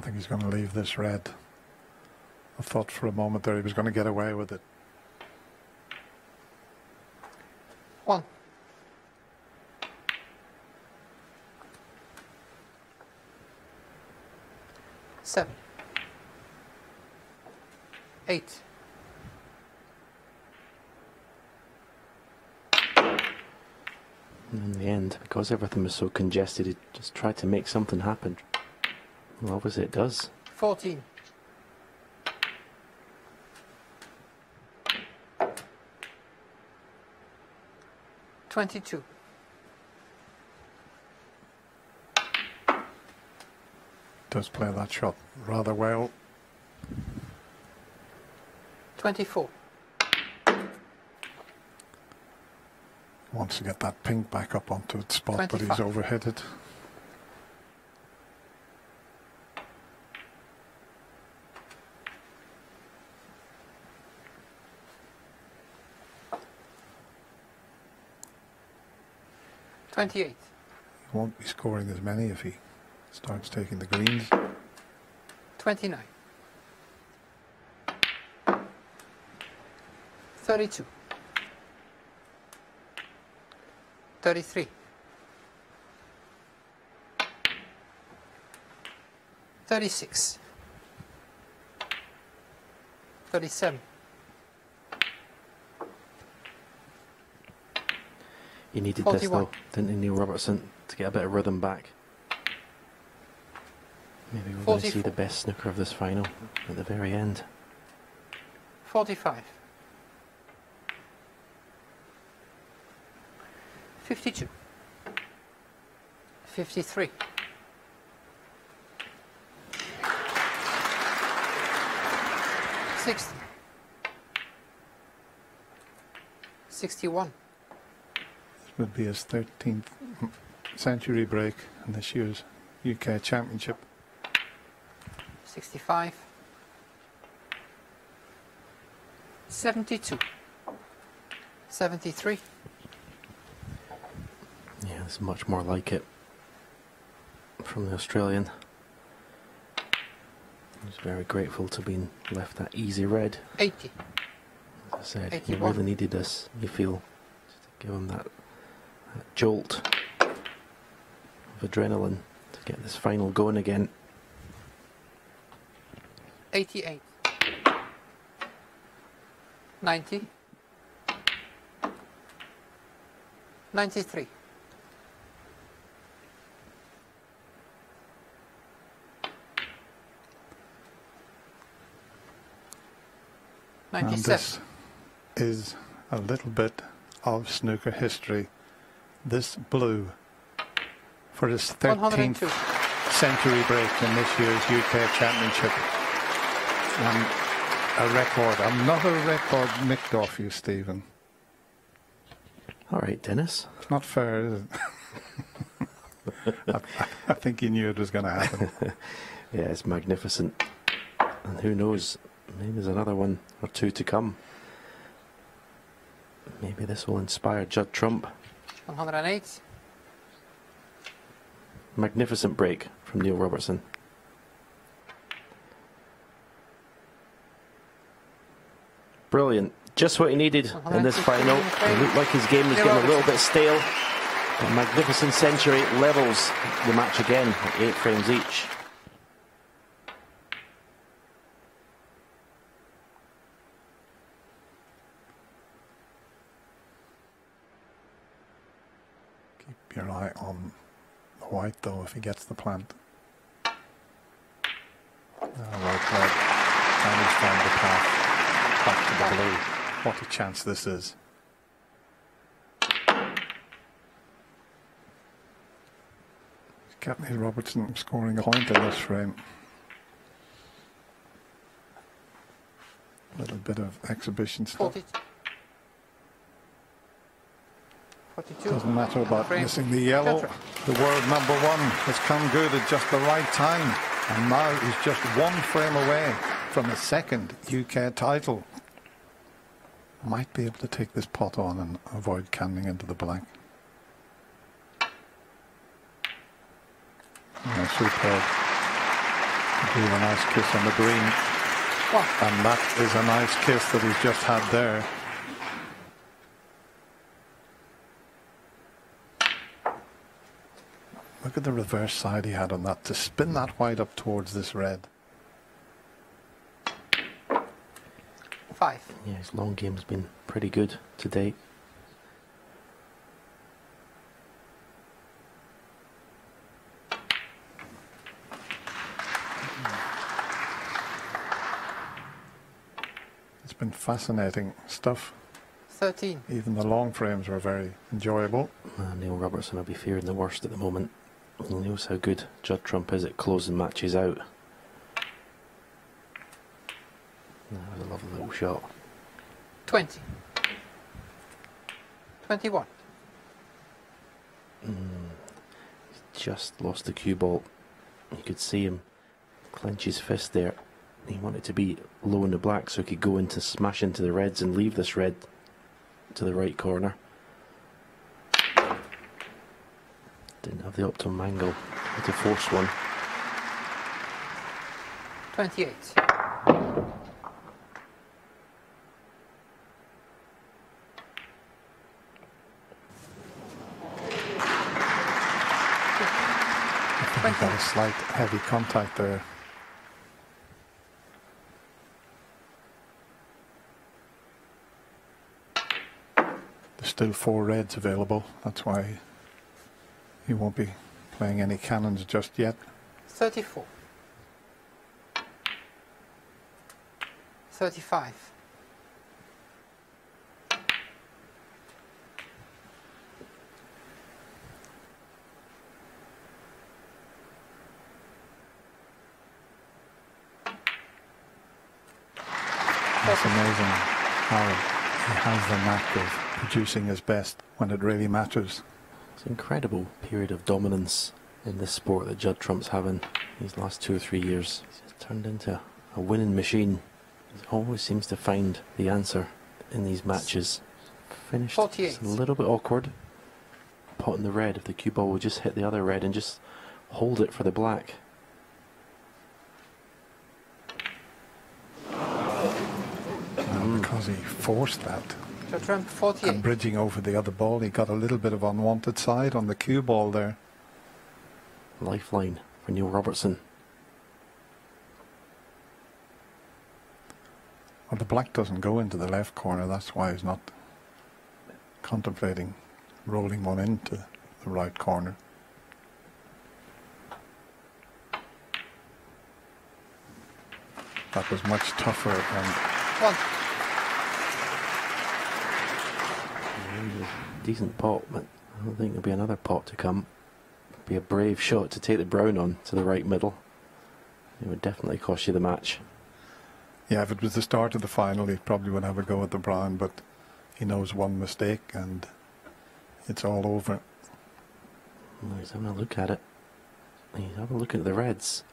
think he's going to leave this red. I thought for a moment there he was going to get away with it. 1. Seven. 8. In the end, because everything was so congested, he just tried to make something happen. Well, obviously it does. 14. 22. Does play that shot rather well. 24. Wants to get that pink back up onto its spot, 25. but he's overhit it. $28. He won't be scoring as many if he starts taking the greens. 29. 32. 33. 36. 37. He needed 41. this though, didn't he, Neil Robertson, to get a bit of rhythm back. Maybe we're going to see the best snooker of this final at the very end. 45. 52. 53. 60. 61. This would be his 13th century break in this year's UK Championship. 65. 72. 73. Yeah, there's much more like it from the Australian. He's very grateful to being left that easy red. 80. As I said, 81. he really needed this, you feel, just to give him that jolt of adrenaline to get this final going again. 88. 90. 93. 97. And this is a little bit of snooker history. This blue for his 13th 102. century break in this year's UK Championship. And a record, another record nicked off you, Stephen. All right, Dennis. It's not fair, is it? I think you knew it was going to happen. Yeah, it's magnificent. And who knows, maybe there's another one or two to come. Maybe this will inspire Judd Trump. 108. Magnificent break from Neil Robertson. Brilliant. Just what he needed in this final. It looked like his game was getting a little bit stale. A magnificent century levels the match again at 8 frames each. Keep your eye on the white though if he gets the plant. Well played. And he's found the path back to the blue. What a chance this is. Captain Robertson scoring a point in this frame. A little bit of exhibition stuff. 42. Doesn't matter about missing the yellow. The world number one has come good at just the right time. And now he's just one frame away from a second UK title. Might be able to take this pot on and avoid canning into the black. Yeah, superb. Do a nice kiss on the green. What? And that is a nice kiss that he's just had there. Look at the reverse side he had on that, to spin that white up towards this red. 5. Yeah, his long game's been pretty good to date. It's been fascinating stuff. 13. Even the long frames were very enjoyable. Neil Robertson will be fearing the worst at the moment. He knows how good Judd Trump is at closing matches out. That was a lovely little shot. 20. 21. He's just lost the cue ball. You could see him clench his fist there. He wanted to be low in the black so he could go into smash into the reds and leave this red to the right corner. Didn't have the optimum angle. Had to force one. 28. I think he got a slight heavy contact there. There's still 4 reds available. That's why he won't be playing any cannons just yet. 34. 35. It's amazing how he has the knack of producing his best when it really matters. It's an incredible period of dominance in this sport that Judd Trump's having these last 2 or 3 years. He's turned into a winning machine. He always seems to find the answer in these matches. Finished 48. It's a little bit awkward. Pot in the red, if the cue ball would just hit the other red and just hold it for the black. Because he forced that. Judd Trump 48. And bridging over the other ball, he got a little bit of unwanted side on the cue ball there. Lifeline for Neil Robertson. Well, the black doesn't go into the left corner, that's why he's not contemplating rolling one into the right corner. That was much tougher and 1. Decent pot, but I don't think there'll be another pot to come. Be a brave shot to take the brown on to the right middle. It would definitely cost you the match. yeah, if it was the start of the final, he probably would have a go at the brown, but he knows one mistake and it's all over. Well, he's having a look at it. He's having a look at the reds.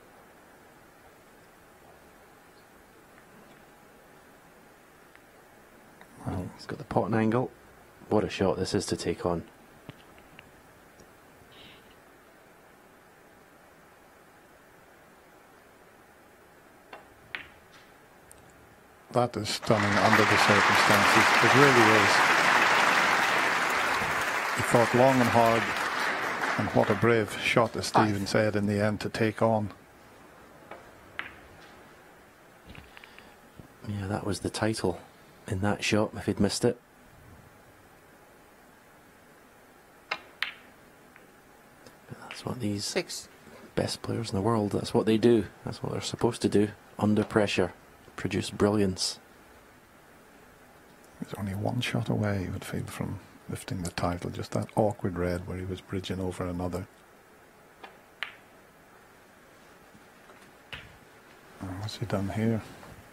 Well, he's got the pot and angle. What a shot this is to take on. That is stunning under the circumstances. It really is. He thought long and hard, and what a brave shot, as Stephen said, in the end to take on. Yeah, that was the title in that shot if he'd missed it. But that's what these 6. best players in the world, that's what they do. That's what they're supposed to do. Under pressure. Produce brilliance. He was only one shot away, you would feel, from lifting the title. Just that awkward red where he was bridging over another. And what's he done here?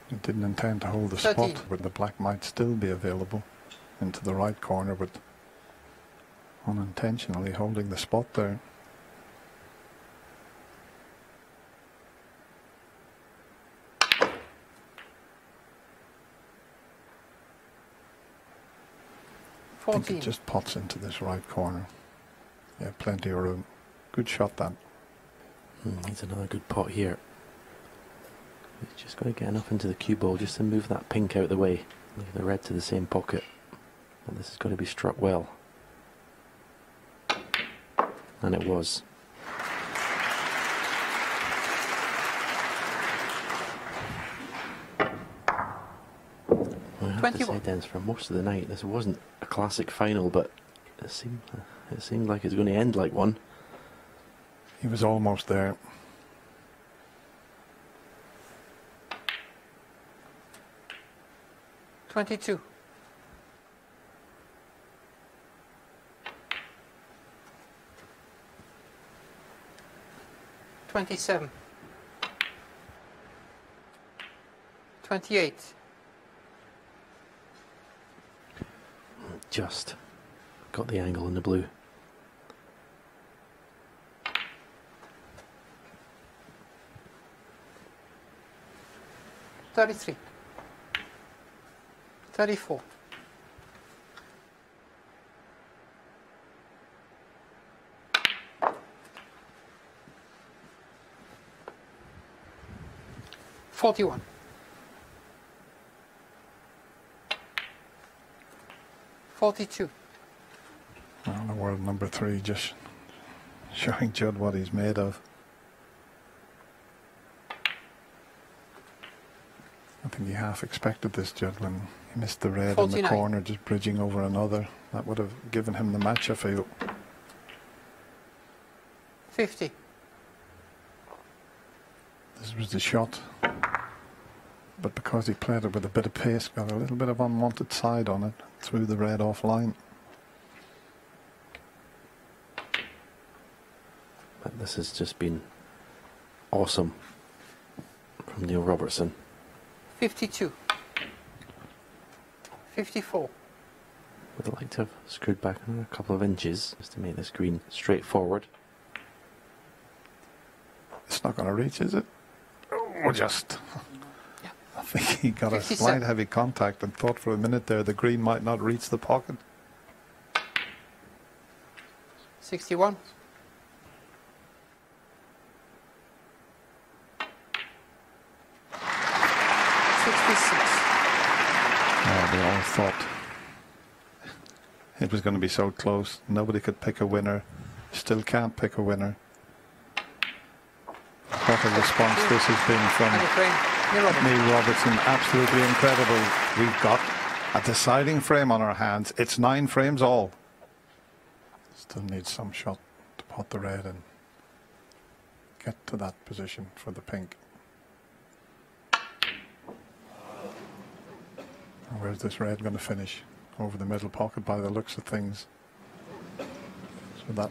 He didn't intend to hold the 13. spot, but the black might still be available into the right corner, but unintentionally holding the spot there. I think it just pots into this right corner. Yeah, plenty of room. Good shot, that. Needs another good pot here. He's just got to get enough into the cue ball just to move that pink out of the way. Leave the red to the same pocket. And this has got to be struck well. And it was. I have to say, Dennis, for most of the night, this wasn't a classic final, but it seemed like it's going to end like one. He was almost there. $22. $27. $28. Just got the angle in the blue. $33. $34. $41. $42. Well, the world number 3 just showing Judd what he's made of. I think he half expected this, Judd, when he missed the red 49. in the corner, just bridging over another. That would have given him the match, I feel. 50. This was the shot. But because he played it with a bit of pace, got a little bit of unwanted side on it, threw the red offline. But this has just been awesome from Neil Robertson. 52. 54. Would have liked to have screwed back another couple of inches just to make this green straightforward. It's not going to reach, is it? Oh, just. Yeah. I think he got 57. a slight heavy contact and thought for a minute there the green might not reach the pocket. 61. They all thought it was going to be so close. Nobody could pick a winner. Still can't pick a winner. What a response this has been from Neil Robertson. Absolutely incredible. We've got a deciding frame on our hands. It's 9 frames all. Still needs some shot to pot the red and get to that position for the pink. Where's this red going to finish? Over the middle pocket by the looks of things. So that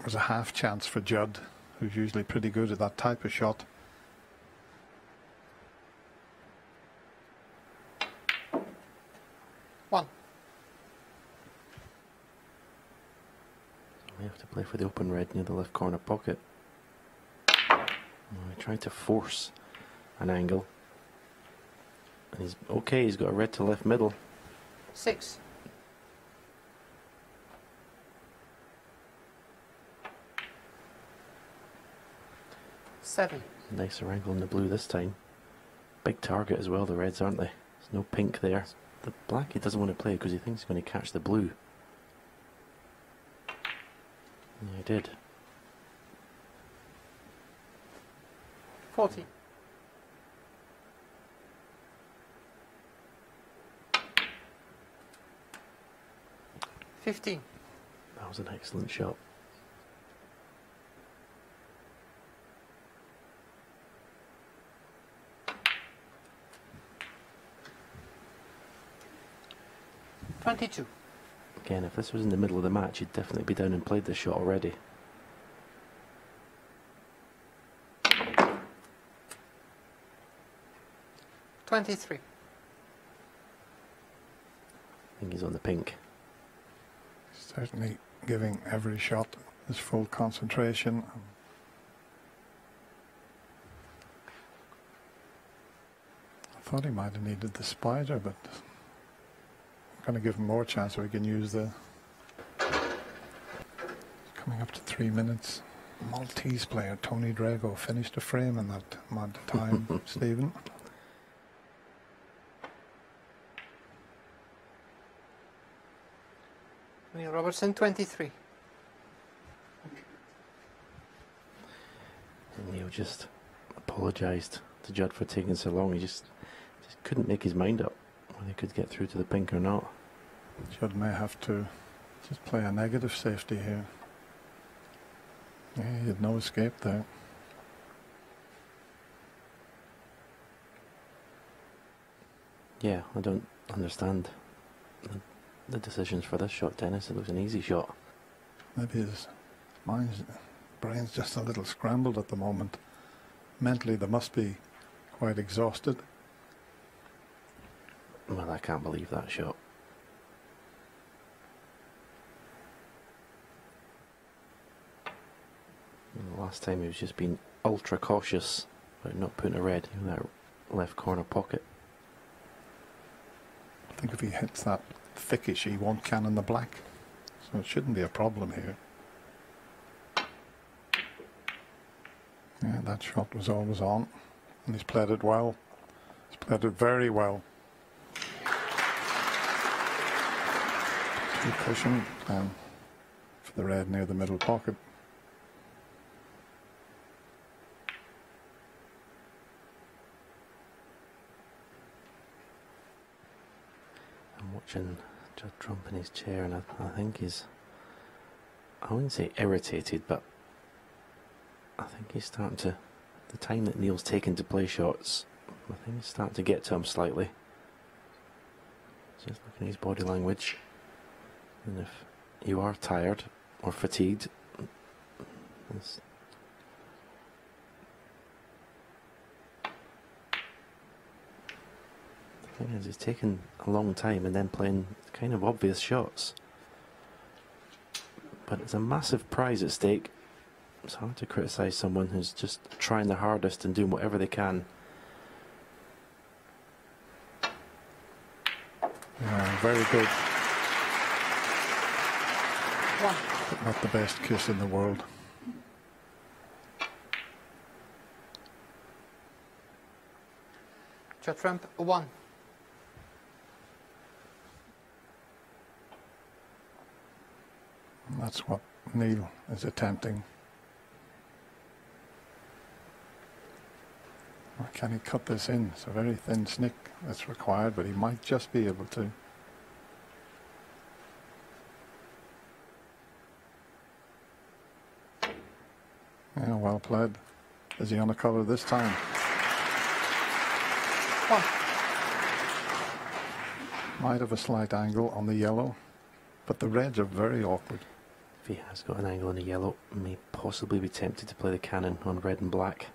was a half chance for Judd, who's usually pretty good at that type of shot. One. We have to play for the open red near the left corner pocket. He tried to force an angle. And he's okay, he's got a red to left middle. 6. Seven. Nicer angle in the blue this time. Big target as well, the reds, aren't they? There's no pink there. The black he doesn't want to play because he thinks he's going to catch the blue. Yeah, he did. 40. $15. That was an excellent shot. $22. Again, if this was in the middle of the match, he'd definitely be down and played this shot already. $23. I think he's on the pink. Certainly giving every shot his full concentration. I thought he might have needed the spider, but I'm going to give him more chance so he can use the... Coming up to 3 minutes. Maltese player Tony Drago finished a frame in that amount of time, Stephen. Neil Robertson, 23. And Neil just apologised to Judd for taking so long. He just couldn't make his mind up whether he could get through to the pink or not. Judd may have to just play a negative safety here. Yeah, he had no escape there. Yeah, I don't understand the decisions for this shot, Dennis. It was an easy shot. Maybe his brain's just a little scrambled at the moment. Mentally, they must be quite exhausted. Well, I can't believe that shot. And the last time he was just being ultra cautious about not putting a red in that left corner pocket. I think if he hits that thickish, he won't cannon the black. So it shouldn't be a problem here. Yeah, that shot was always on. And he's played it well. He's played it very well. Two cushion for the red near the middle pocket. I'm watching Judd Trump in his chair, and I think he's, I wouldn't say irritated, but I think he's starting to, the time that Neil's taken to play shots, I think he's starting to get to him slightly. Just looking at his body language. And if you are tired or fatigued, it's the thing is, it's taken a long time and then playing kind of obvious shots. But it's a massive prize at stake. It's hard to criticise someone who's just trying their hardest and doing whatever they can. Yeah, very good. One. But not the best kiss in the world. Judd Trump, 1. And that's what Neil is attempting. Or can he cut this in? It's a very thin snick that's required, but he might just be able to. Yeah, well played. Is he on a colour this time? 1. Might have a slight angle on the yellow, but the reds are very awkward. If he has got an angle on the yellow, may possibly be tempted to play the cannon on red and black.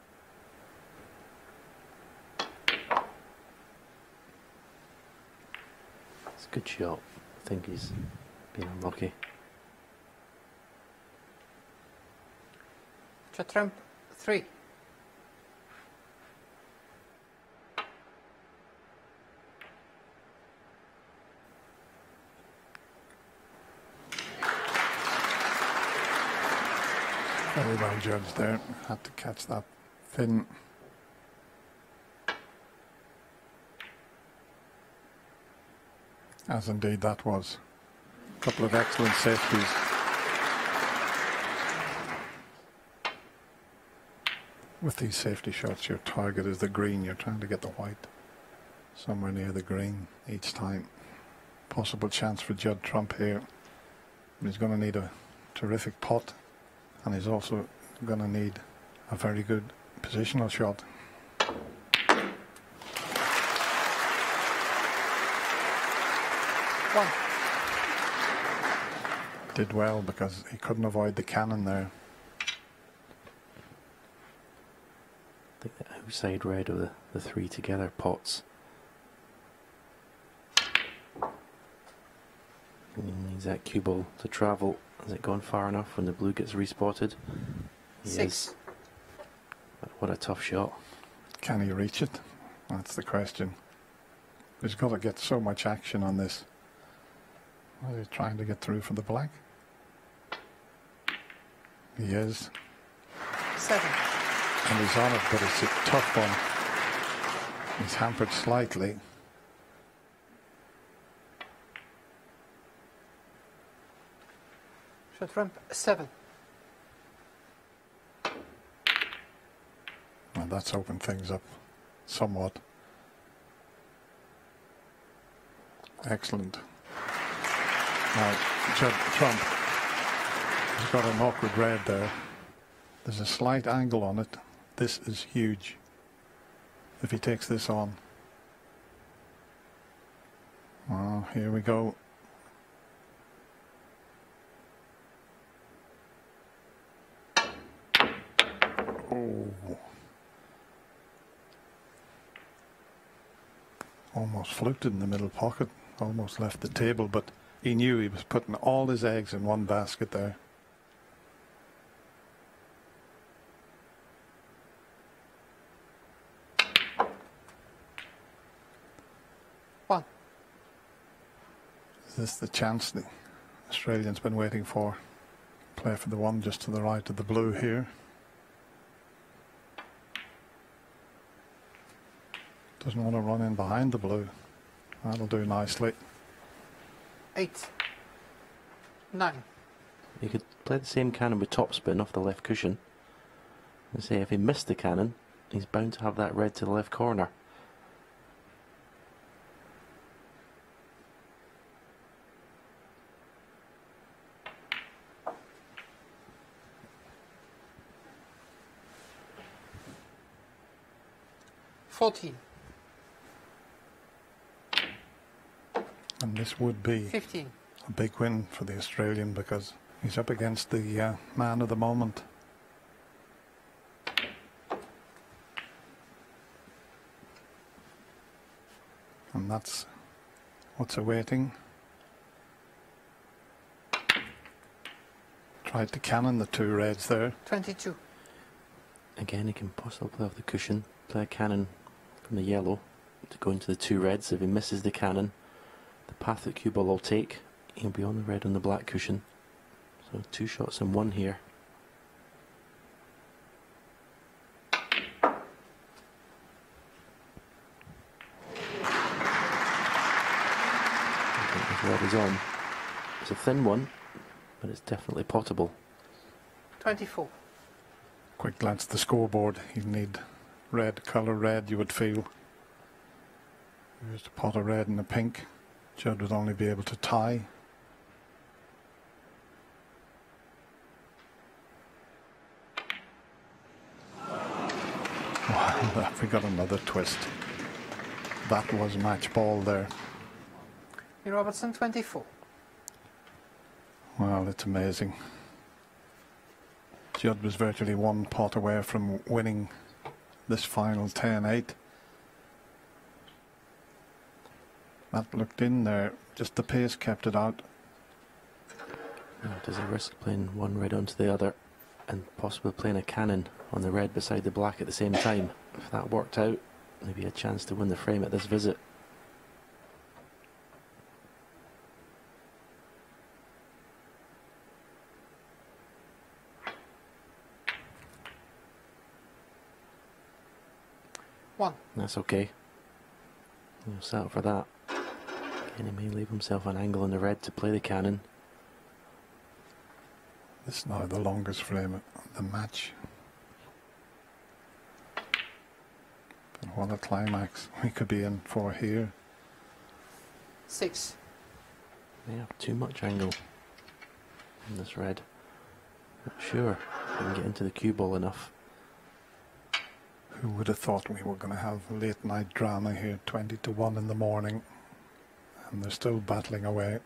It's a good shot. I think he's been unlucky. Judd Trump, 3. Very well judged there. Had to catch that thin. As indeed that was. A couple of excellent safeties. With these safety shots, your target is the green. You're trying to get the white somewhere near the green each time. Possible chance for Judd Trump here. But he's going to need a terrific pot, and he's also going to need a very good positional shot. One. Did well because he couldn't avoid the cannon there. I think the outside red of the three together pots. He needs that cue ball to travel. Has it gone far enough when the blue gets respotted? He 6. is. But what a tough shot. Can he reach it? That's the question. He's got to get so much action on this. Is he trying to get through for the black? He is. 7. And he's on it, but it's a tough one. He's hampered slightly. Shot ramp 7. And that's opened things up somewhat. Excellent. Now, Judd Trump has got an awkward red there. There's a slight angle on it. This is huge if he takes this on. Oh, here we go. Oh. Almost fluked it in the middle pocket. Almost left the table, but he knew he was putting all his eggs in one basket there. One. Is this the chance the Australian's been waiting for? Play for the one just to the right of the blue here. Doesn't want to run in behind the blue. That'll do nicely. 8. 9. You could play the same cannon with topspin off the left cushion. And say if he missed the cannon, he's bound to have that red to the left corner. $14. And this would be 15. a big win for the Australian because he's up against the man of the moment. And that's what's awaiting. Tried to cannon the two reds there. 22. Again, he can possibly play off the cushion, play a cannon from the yellow to go into the two reds. If he misses the cannon, the path that cue ball will take, he'll be on the red on the black cushion. So 2 shots in 1 here. I think this red is on. It's a thin one, but it's definitely potable. 24. Quick glance at the scoreboard. He'd need red, colour red, you would feel. Here's a pot of red and a pink. Judd would only be able to tie. Wow, we got another twist. That was match ball there. Robertson 24. Well, it's amazing. Judd was virtually 1 pot away from winning this final 10-8. That looked in there, just the pace kept it out. Now, does he risk playing one red onto the other and possibly playing a cannon on the red beside the black at the same time? If that worked out, maybe a chance to win the frame at this visit. One. That's okay. He'll settle for that. And he may leave himself an angle in the red to play the cannon. This is now the longest frame of the match. But what a climax we could be in for here. 6. May have too much angle in this red. Not sure if he can get into the cue ball enough. Who would have thought we were going to have late night drama here, 20 to 1 in the morning, and they're still battling away.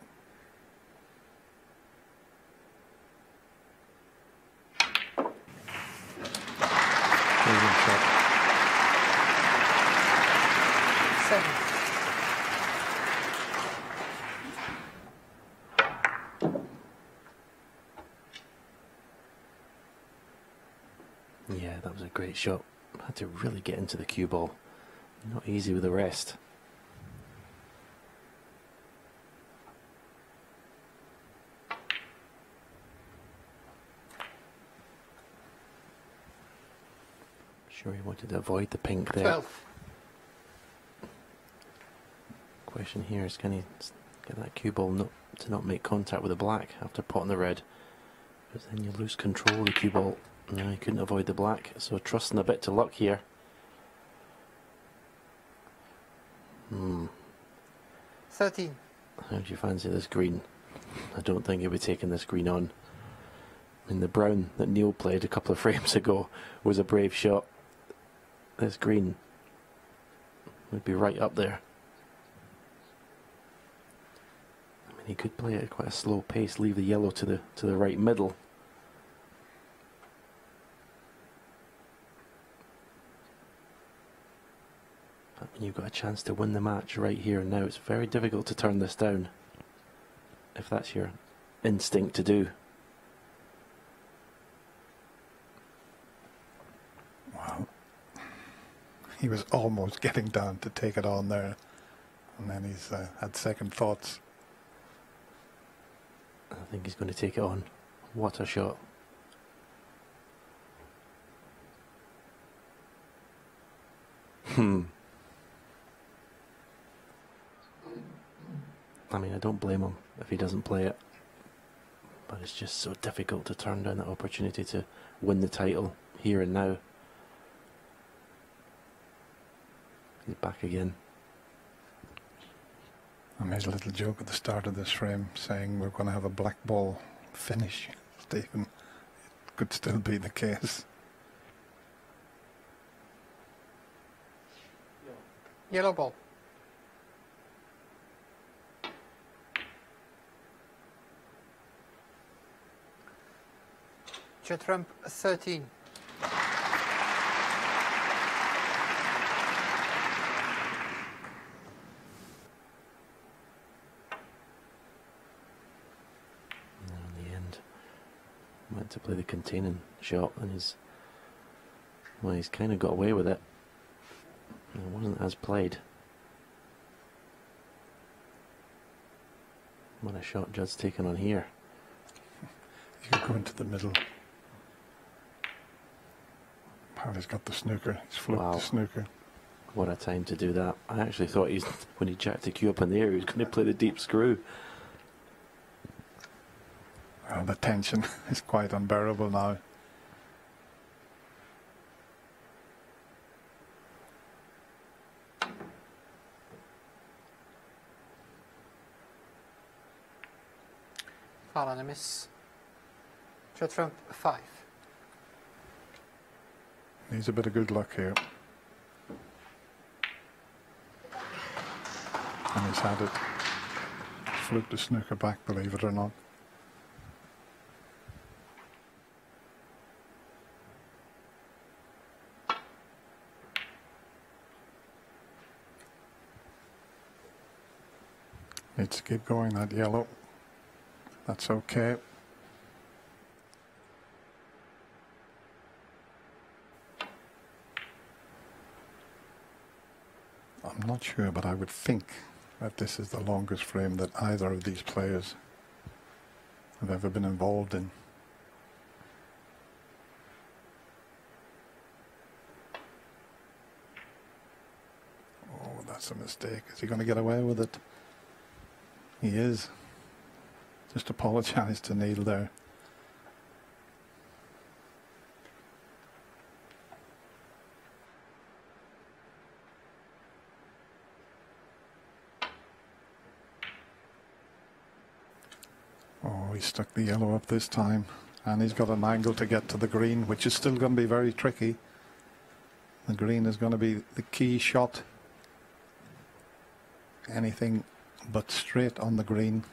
Brilliant shot. 7. Yeah, that was a great shot. Had to really get into the cue ball. Not easy with the rest. Sure, he wanted to avoid the pink there. 12. Question here is, can he get that cue ball to not make contact with the black after potting the red? Because then you lose control of the cue ball. No, he couldn't avoid the black, so trusting a bit to luck here. 13. How do you fancy this green? I don't think he'll be taking this green on. I mean, the brown that Neil played a couple of frames ago was a brave shot. This green would be right up there. I mean, he could play it at quite a slow pace, leave the yellow to the right middle. But when you've got a chance to win the match right here and now, it's very difficult to turn this down, if that's your instinct to do. Wow. He was almost getting down to take it on there, and then he's had second thoughts. I think he's going to take it on. What a shot. I mean, I don't blame him if he doesn't play it, but it's just so difficult to turn down that opportunity to win the title here and now. He's back again. I made a little joke at the start of this frame saying we're going to have a black ball finish, Stephen. It could still be the case. Yellow ball. Judd Trump 13. In the end, went to play the containing shot, and he's kind of got away with it. It wasn't as played. What a shot Judd's taken on here. You could go into the middle. Harry's got the snooker. He's flipped the snooker. What a time to do that. I actually thought when he jacked the cue up in the air, he was going to play the deep screw. Well, the tension is quite unbearable now. Foul and a miss. Judd Trump 5. Needs a bit of good luck here. And he's had it. Flipped the snooker back, believe it or not. Needs to keep going, that yellow. That's okay. I'm not sure, but I would think that this is the longest frame that either of these players have ever been involved in. Oh, that's a mistake. Is he going to get away with it? He is. Just apologise to Neil there. Oh, he stuck the yellow up this time, and he's got an angle to get to the green, which is still going to be very tricky. The green is going to be the key shot. Anything but straight on the green.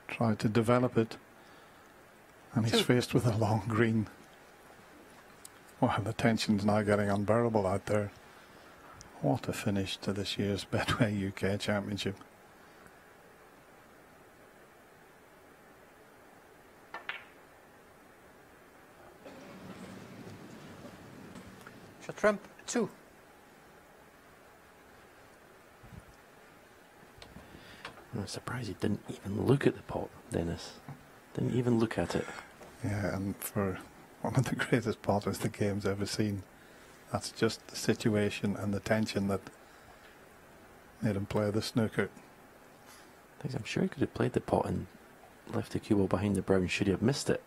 Tried to develop it, and he's faced with a long green. Well, the tension's now getting unbearable out there. What a finish to this year's Betway UK Championship. Judd Trump 2. I'm surprised he didn't even look at the pot, Dennis. Didn't even look at it. Yeah, and for one of the greatest potters the game's ever seen, that's just the situation and the tension that made him play the snooker. I'm sure he could have played the pot and left the cue ball behind the brown should he have missed it.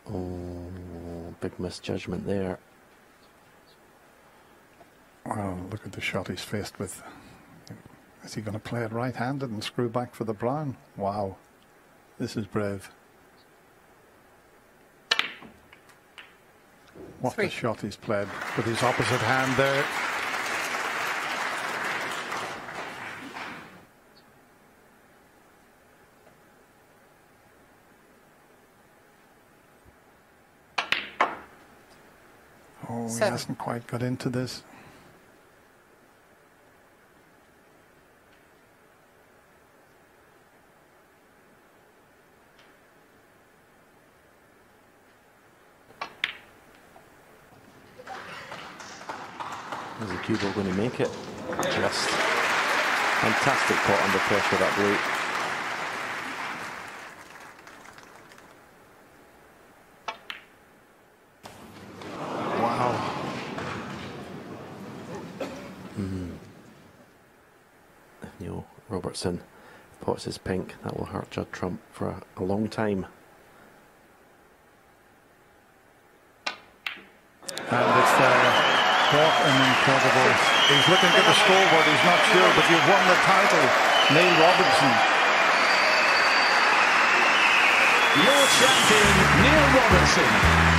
Oh, big misjudgment there. Well, look at the shot he's faced with. Is he going to play it right-handed and screw back for the brown? Wow, this is brave. What a shot he's played with his opposite hand there. Oh, he hasn't quite got into this. Is the cue ball going to make it? Just fantastic pot under pressure, that blue. Wow. If Neil Robertson pots his pink, that will hurt Judd Trump for a long time. And it's there. What an incredible. He's looking at the scoreboard, he's not sure, but you've won the title, Neil Robertson. Your champion, Neil Robertson.